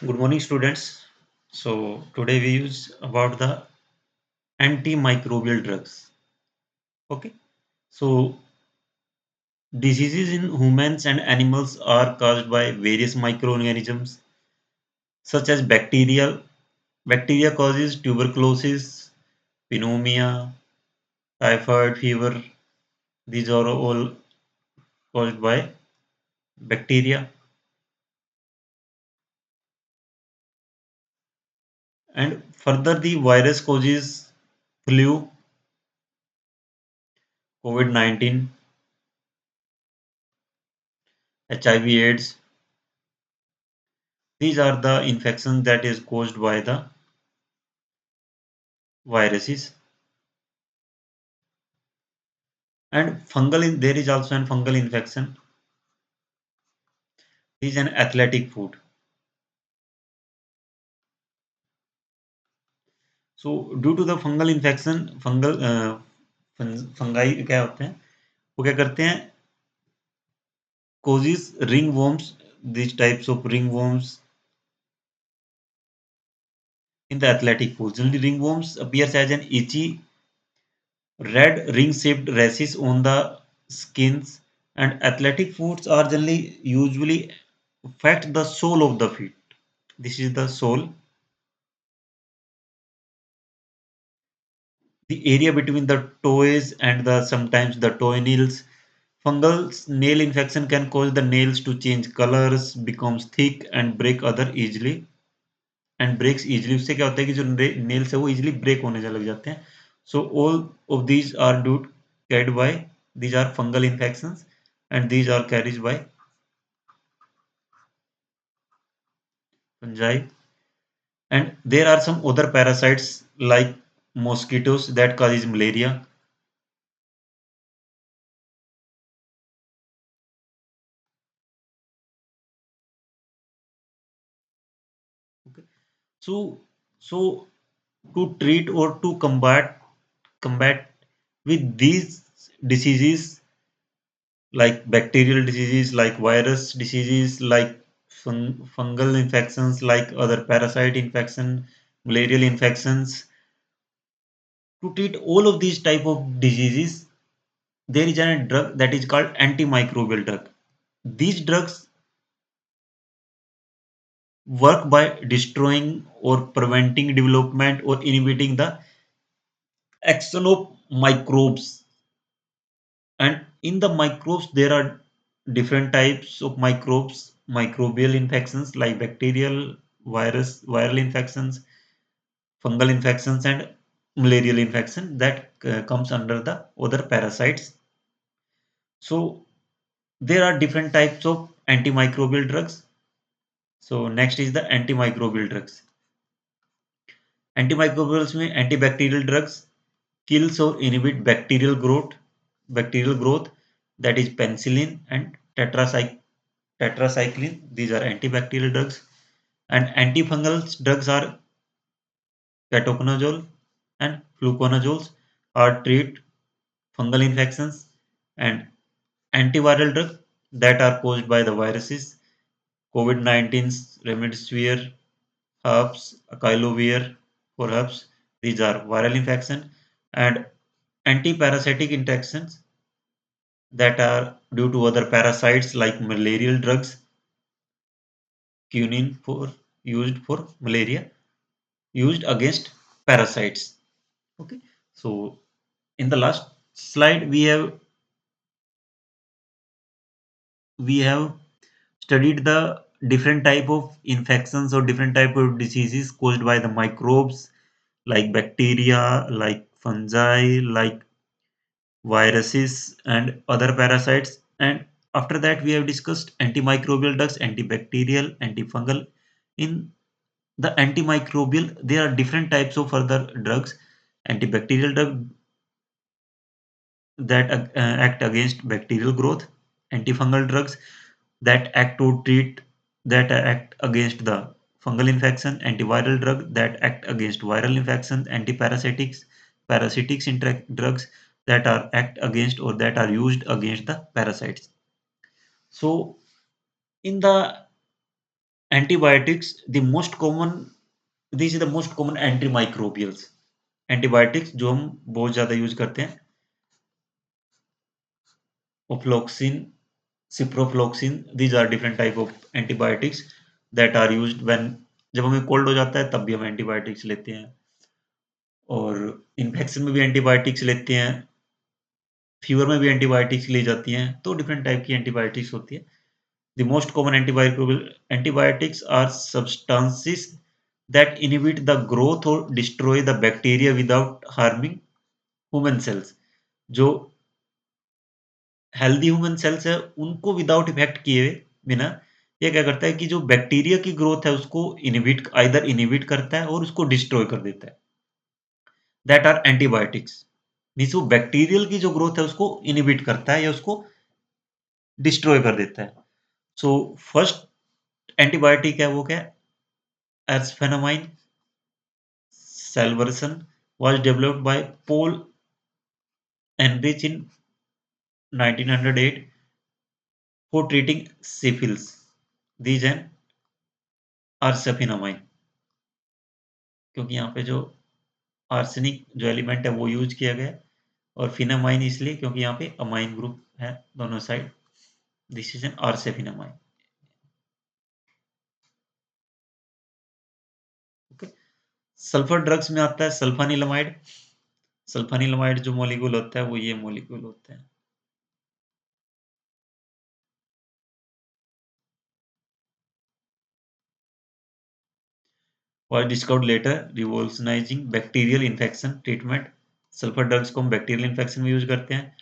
Good morning, students. So today we use about the antimicrobial drugs. Okay. So diseases in humans and animals are caused by various microorganisms such as bacteria. Bacteria causes tuberculosis, pneumonia, typhoid fever. These are all caused by bacteria. And further, the virus causes flu, COVID-19, HIV/AIDS. These are the infections that is caused by the viruses. And there is also an fungal infection. Is an athletic food. So due to the fungal infection, fungi क्या होते हैं? वो क्या करते हैं? Causes ringworms. These types of ringworms in the athletic food. Generally, ringworms appears as an itchy red ring-shaped rashes on the skins, and athletic foods are generally usually affect the sole of the feet. This is the sole, the area between the toes and the sometimes the toenails. Fungal nail infection can cause the nails to change colors, becomes thick and break other easily and breaks easily. उससे क्या होता है कि जो nails है वो easily break होने लग जाते हैं. So all of these are due carried by these are fungal infections and these are carried by fungi. And there are some other parasites like mosquitoes that causes malaria. Okay. So so to treat or to combat with these diseases like bacterial diseases, like virus diseases, like fungal infections, like other parasite infection, malarial infections. To treat all of these type of diseases, there is a drug that is called antimicrobial drug. These drugs work by destroying or preventing development or inhibiting the action of microbes. And in the microbes, there are different types of microbes, microbial infections like bacterial, viral infections, fungal infections, and malarial infection that comes under the other parasites. So there are different types of antimicrobial drugs. So next is the antimicrobial drugs. Antimicrobials में antibacterial drugs kills or inhibit bacterial growth that is penicillin and tetracycline. These are antibacterial drugs. And antifungal drugs are ketoconazole and fluconazole are treat fungal infections. And antiviral drugs that are caused by the viruses, COVID-19, remdesivir, herpes, acyclovir for herpes. These are viral infection. And antiparasitic infections that are due to other parasites like malarial drugs, quinine for used for malaria, used against parasites. Okay. So in the last slide we have studied the different type of infections or different type of diseases caused by the microbes like bacteria, like fungi, like viruses and other parasites. And after that we have discussed antimicrobial drugs, antibacterial, antifungal. In the antimicrobial there are different types of further drugs. Antibacterial drug that act against bacterial growth, antifungal drugs that act to treat that act against the fungal infection, antiviral drug that act against viral infections, antiparasitics, drugs that are act against or that are used against the parasites. So in the Antibiotics, the most common, these are the most common antimicrobials. Antibiotics जो हम बहुत ज़्यादा use करते हैं, ओफ्लोक्सिन, ciprofloxacin, these are different type of antibiotics that are used when, जब हमें cold हो जाता है तब भी हम एंटीबायोटिक्स लेते हैं, और इन्फेक्शन में भी एंटीबायोटिक्स लेते हैं, फीवर में भी एंटीबायोटिक्स ली जाती हैं, तो डिफरेंट टाइप की एंटीबायोटिक्स होती है. The most common antibiotics are substances that inhibit the growth or destroy the bacteria without harming human cells. जो हेल्दी ह्यूमन सेल्स है उनको विदाउट इफेक्ट किए बिना ये क्या करता है कि जो बैक्टीरिया की ग्रोथ है उसको इनहिबिट, आइदर इनहिबिट करता है और उसको डिस्ट्रॉय कर देता है. That are antibiotics. मीन्स वो बैक्टीरियल की जो ग्रोथ है उसको इनहिबिट करता है या उसको डिस्ट्रॉय कर देता है. सो फर्स्ट एंटीबायोटिक है वो क्या है, एस्फेनामाइन salvarsan was developed by Paul Ehrlich in 1908 for treating syphilis. These are आर्सेफिनामाइन, क्योंकि यहाँ पे जो आर्सेनिक जो एलिमेंट है वो यूज किया गया, और फिनामाइन इसलिए क्योंकि यहाँ पे अमाइन ग्रुप है दोनों side. This is an arsphenamine. Okay. Sulphur drugs में आता है सल्फानिलमाइड. सल्फानिलमाइड जो मॉलिक्यूल होता है वो ये मॉलिक्यूल होता है. was discovered later revolutionizing bacterial infection treatment. Sulphur drugs को हम बैक्टीरियल इन्फेक्शन में यूज करते हैं.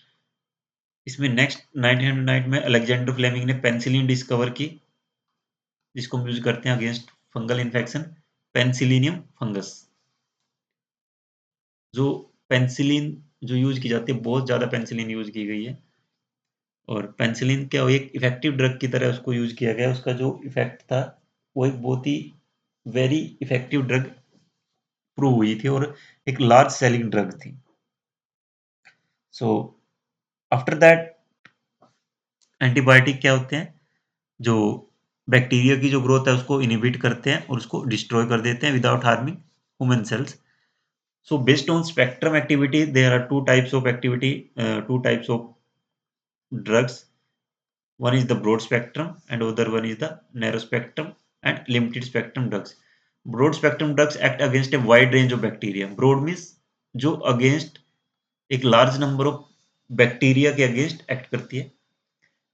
इसमें नेक्स्ट 1909 में अलेक्जेंडर फ्लेमिंग ने पेनिसिलिन डिस्कवर की, जिसको हम यूज करते हैं अगेंस्ट फंगल इन्फेक्शन, पेनिसिलिनियम फंगस. जो पेनिसिलिन जो यूज की जाती है, बहुत ज़्यादा पेनिसिलिन यूज की गई है, और पेनिसिलिन क्या एक इफेक्टिव ड्रग की तरह उसको यूज किया गया. उसका जो इफेक्ट था वो एक बहुत ही वेरी इफेक्टिव ड्रग प्रूव हुई थी और एक लार्ज सेलिंग ड्रग थी. सो आफ्टर दैट एंटीबायोटिक क्या होते हैं, जो बैक्टीरिया की जो ग्रोथ है उसको इनहिबिट करते हैं और उसको डिस्ट्रॉय कर देते हैं without harming human cells. So based on spectrum activity there are two types of activity, two types of drugs. one is the broad spectrum and other one is the narrow spectrum and limited spectrum drugs. Broad spectrum drugs act against a wide range of bacteria. Broad means जो against एक large number of bacteria के against act करती है.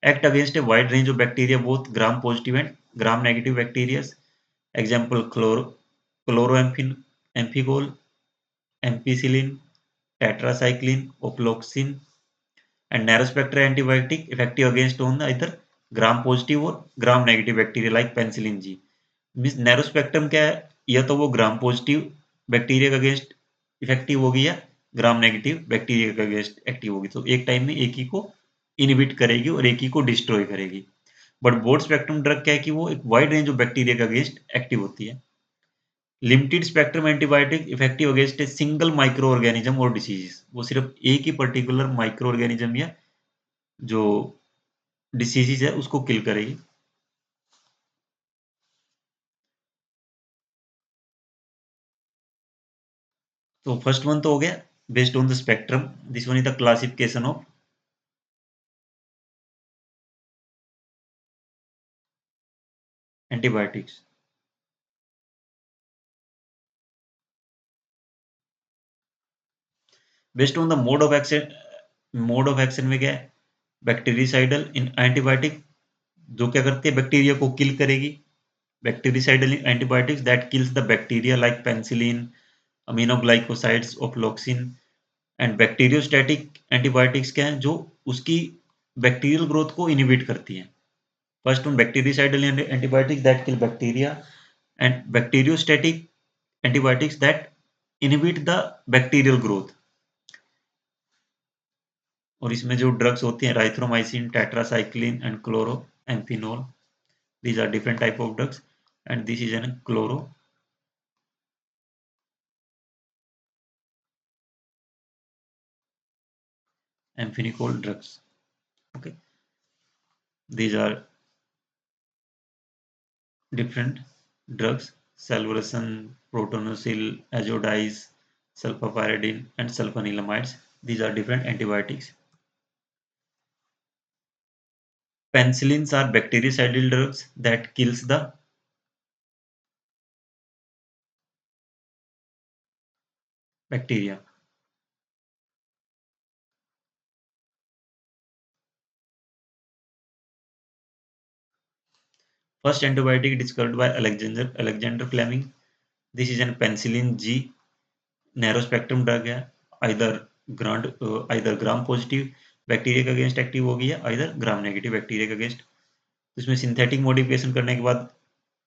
Act against a wide range of bacteria both gram positive and gram negative bacteria. Example chloramphenicol, amphigol, ampicillin, tetracycline, ofloxacin. And narrow spectral antibiotic effective against on either gram positive और gram negative bacteria like penicillin G. Means narrow spectrum क्या है, या तो वो gram positive bacteria के against effective होगी या ग्राम negative bacteria के अगेंस्ट एक्टिव होगी. तो एक टाइम में एक ही को इनहिबिट करेगी और एक ही को डिस्ट्रॉय करेगी. बट ब्रॉड स्पेक्ट्रम ड्रग क्या है कि वो एक वाइड रेंज ऑफ बैक्टीरिया के अगेंस्ट एक्टिव होती है. Limited spectrum antibiotic effective against a single micro organism और डिसीज. वो सिर्फ एक ही पर्टिकुलर माइक्रो ऑर्गेनिज्म या जो डिसीजेज है उसको किल करेगी. तो फर्स्ट वन तो हो गया based on the spectrum. This one is the classification of antibiotics. Based on the mode of action में क्या है, बैक्टीरियासाइडल इन एंटीबायोटिक जो क्या करती है बैक्टीरिया को किल करेगी. Bactericidal antibiotics that kills the bacteria like penicillin, aminoglycosides, ofloxacin. And bacteriostatic antibiotics क्या है, जो उसकी बैक्टीरियल ग्रोथ को इनहिबिट करती है. First one, bactericidal antibiotics that kill bacteria, and bacteriostatic antibiotics that inhibit the bacterial growth. और इसमें जो ड्रग्स होती हैं erythromycin, tetracycline and chloramphenicol. These are different type of drugs and this is an chloroamphenicol drugs. Okay, these are different drugs: salvarsan, protonosil, azodis, sulfapyridine, and sulfonylamides. These are different antibiotics. Penicillins are bactericidal drugs that kills the bacteria. First antibiotic discovered by Alexander Fleming. This is an penicillin G, narrow spectrum drug है. Either either gram positive bacteria के against active होगी या either gram negative bacteria के against. इसमें synthetic modification करने के बाद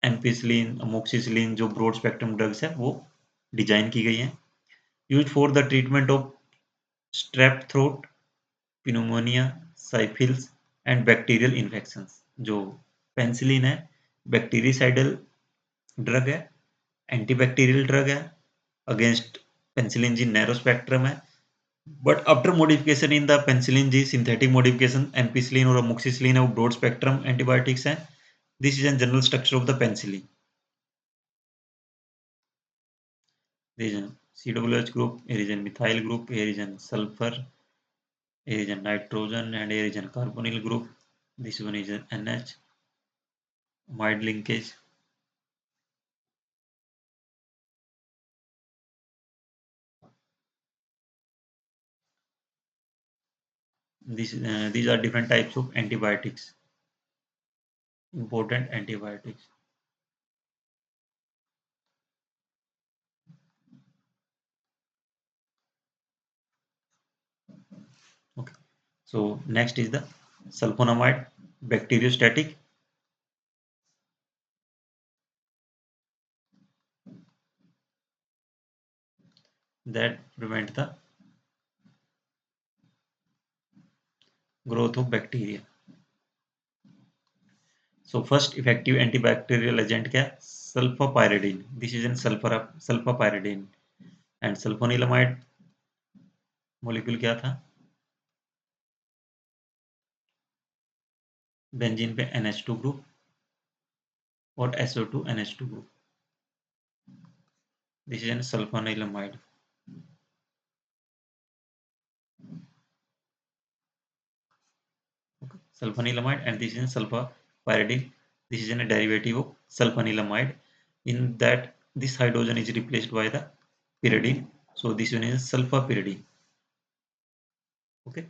ampicillin, amoxicillin जो ब्रॉड स्पेक्ट्रम ड्रग्स है वो डिजाइन की गई हैं. Use for the treatment of strep throat, pneumonia, syphilis and bacterial infections. जो पेंसिलिन है बैक्टीरिसाइडल ड्रग है, एंटीबैक्टीरियल ड्रग है against penicillin G narrow spectrum है. But after modification in the penicillin G synthetic modification ampicillin और amoxicillin है वो broad spectrum antibiotics हैं. This is N general structure of the penicillin. There is a COOH group, here is a methyl group, here is a sulfur, here is a nitrogen, and here is a carbonyl group. This one is an NH, amide linkage. These are different types of antibiotics, important antibiotics. Okay. So next is the sulfonamide, bacteriostatic. That prevent the growth of bacteria. So first effective antibacterial agent क्या? Sulfapyridine. This is in sulfapyridine. And sulfonilamide molecule क्या था? Benzene पे NH2 group और SO2 NH2 group. This is an sulphanilamide. Okay. Sulfonilamide, and this is an sulfapyridine. This is a derivative of sulfonilamide. In that this hydrogen is replaced by the pyridine. So this one is sulfapyridine. Okay.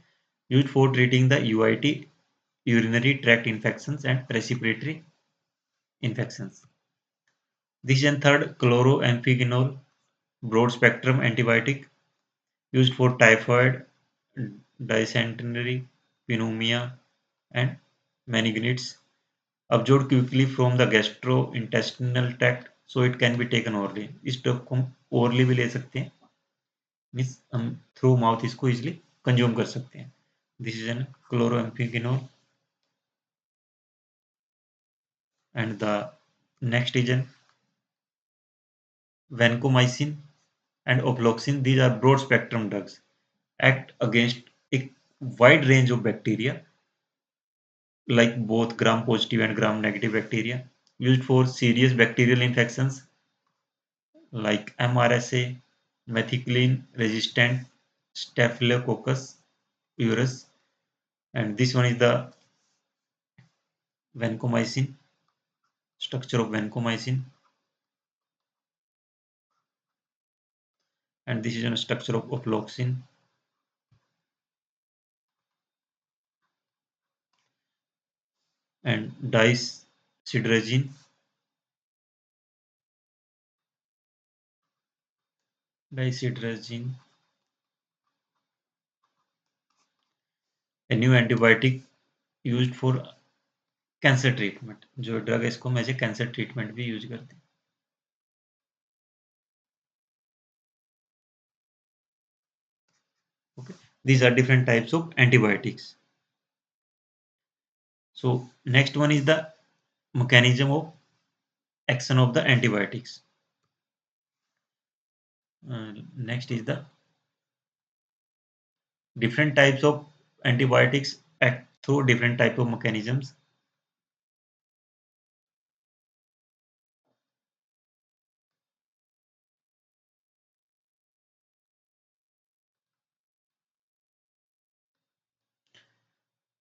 Used for treating the UIT, urinary tract infections and respiratory infections. This is a third chloroampheginol, broad spectrum antibiotic used for typhoid, dysentery, pneumonia, and meningitis. Absorbed quickly from the gastrointestinal tract, so it can be taken orally. इस ड्रग को हम orally भी ले सकते हैं, means हम through mouth इसको इजिली कंज्यूम कर सकते हैं. This is an chloramphenicol. And the next is an vancomycin and ofloxacin. These are broad spectrum drugs, act against a wide range of bacteria like both gram positive and gram negative bacteria, used for serious bacterial infections like MRSA, methicillin resistant Staphylococcus aureus. And this one is the vancomycin, structure of vancomycin. And this is a structure of ofloxacin. And dicydrazine. Dicydrazine, a new antibiotic used for cancer treatment. जो drug है इसको हम as a cancer treatment भी use करते हैं. Okay, these are different types of antibiotics. So next one is the mechanism of action of the antibiotics. Next is the different types of antibiotics act through different type of mechanisms.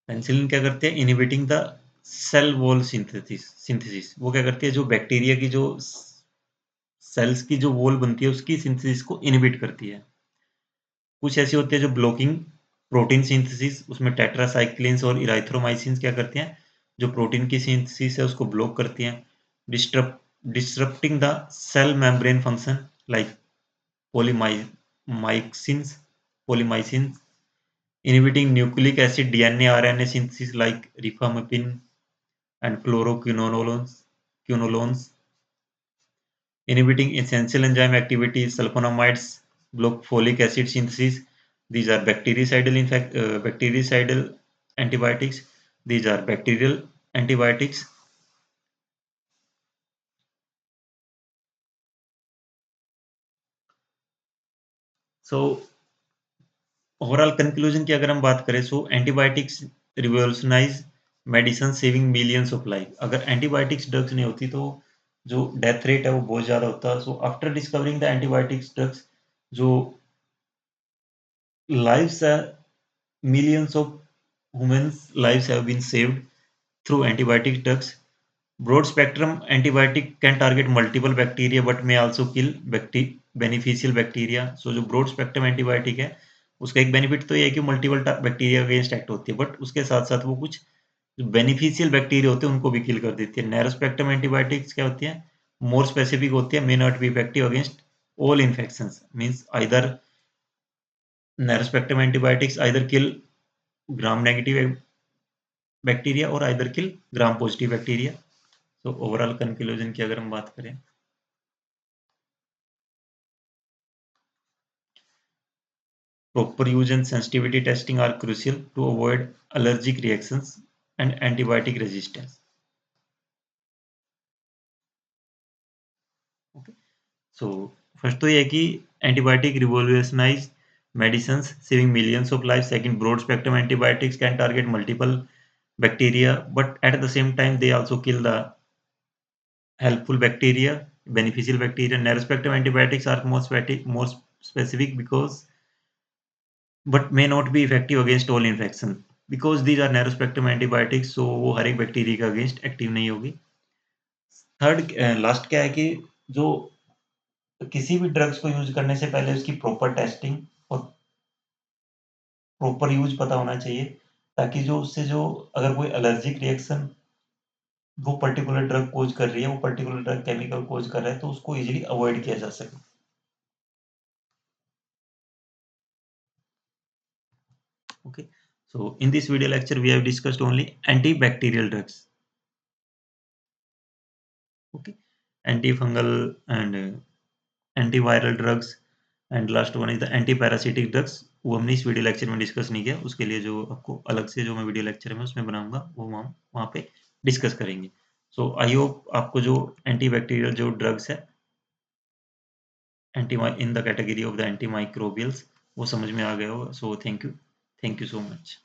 Penicillin क्या करते हैं, inhibiting the cell wall synthesis. वो क्या करती है, जो bacteria की जो सेल्स की जो वॉल बनती है उसकी सिंथेसिस को इनहिबिट करती है। कुछ ऐसी होती है जो ब्लॉकिंग प्रोटीन सिंथेसिस, उसमें टेट्रासाइक्लिन्स और इराइथ्रोमाइसिन्स क्या करती हैं, जो प्रोटीन की सिंथेसिस है उसको ब्लॉक करती हैं। Disrupting the cell membrane function like polymyxins polymyxins inhibiting nucleic acid DNA RNA synthesis like rifamycin and fluoroquinolones, inhibiting essential enzyme activity, sulfonamides block folic acid synthesis. These are bactericidal antibiotics. These are bacterial antibiotics. So overall conclusion की अगर हम बात करें, so antibiotics revolutionise medicine saving millions of life. अगर antibiotics drugs नहीं होती तो जो डेथ रेट है वो बहुत ज़्यादा होता। So after discovering the antibiotics drugs, जो lives millions of humans lives have been saved through antibiotic drugs. Broad spectrum antibiotic can target multiple bacteria but may also kill beneficial bacteria. So जो broad spectrum antibiotic है उसका एक benefit तो ये है कि multiple bacteria against act होती है, बट उसके साथ साथ वो कुछ जो बेनिफिशियल बैक्टीरिया होते हैं उनको भी किल कर देती है। नैरो स्पेक्ट्रम एंटीबायोटिक्स क्या होती है, मोर स्पेसिफिक होती है, may not be effective against all infections. Means either narrow spectrum antibiotics either kill gram negative bacteria और आइदर किल ग्राम पॉजिटिव बैक्टीरिया। तो ओवरऑल कंक्लूजन की अगर हम बात करें, proper use and sensitivity testing are crucial to avoid allergic reactions and antibiotic resistance. Okay. So first तो ये है कि antibiotic revolutionize medicines saving millions of lives. Second, broad spectrum antibiotics can target multiple bacteria, but at the same time they also kill the helpful bacteria, beneficial bacteria. Narrow spectrum antibiotics are more specific because but may not be effective against all infection because these are narrow spectrum antibiotics, so वो हर एक bacteria के against active नहीं होगी। Third last क्या है कि जो किसी भी ड्रग्स को यूज करने से पहले उसकी प्रॉपर टेस्टिंग और प्रॉपर यूज पता होना चाहिए, ताकि जो उससे जो अगर कोई एलर्जिक रिएक्शन वो पर्टिकुलर ड्रग कोज कर रही है, वो पर्टिकुलर ड्रग केमिकल कोज कर रहा है, तो उसको इजीली अवॉइड किया जा सके। Okay, so in this video lecture we have discussed only antibacterial drugs. Okay, antifungal and antiviral drugs and last one is the antiparasitic drugs। वो हमने इस वीडियो लेक्चर में डिस्कस नहीं किया, उसके लिए जो आपको अलग से जो मैं वीडियो लेक्चर है मैं उसमें बनाऊंगा वो हम वहाँ पे डिस्कस करेंगे। सो आई होप आपको जो एंटीबैक्टीरियल जो ड्रग्स है anti in the category of the antimicrobials वो समझ में आ गया होगा। So thank you so much.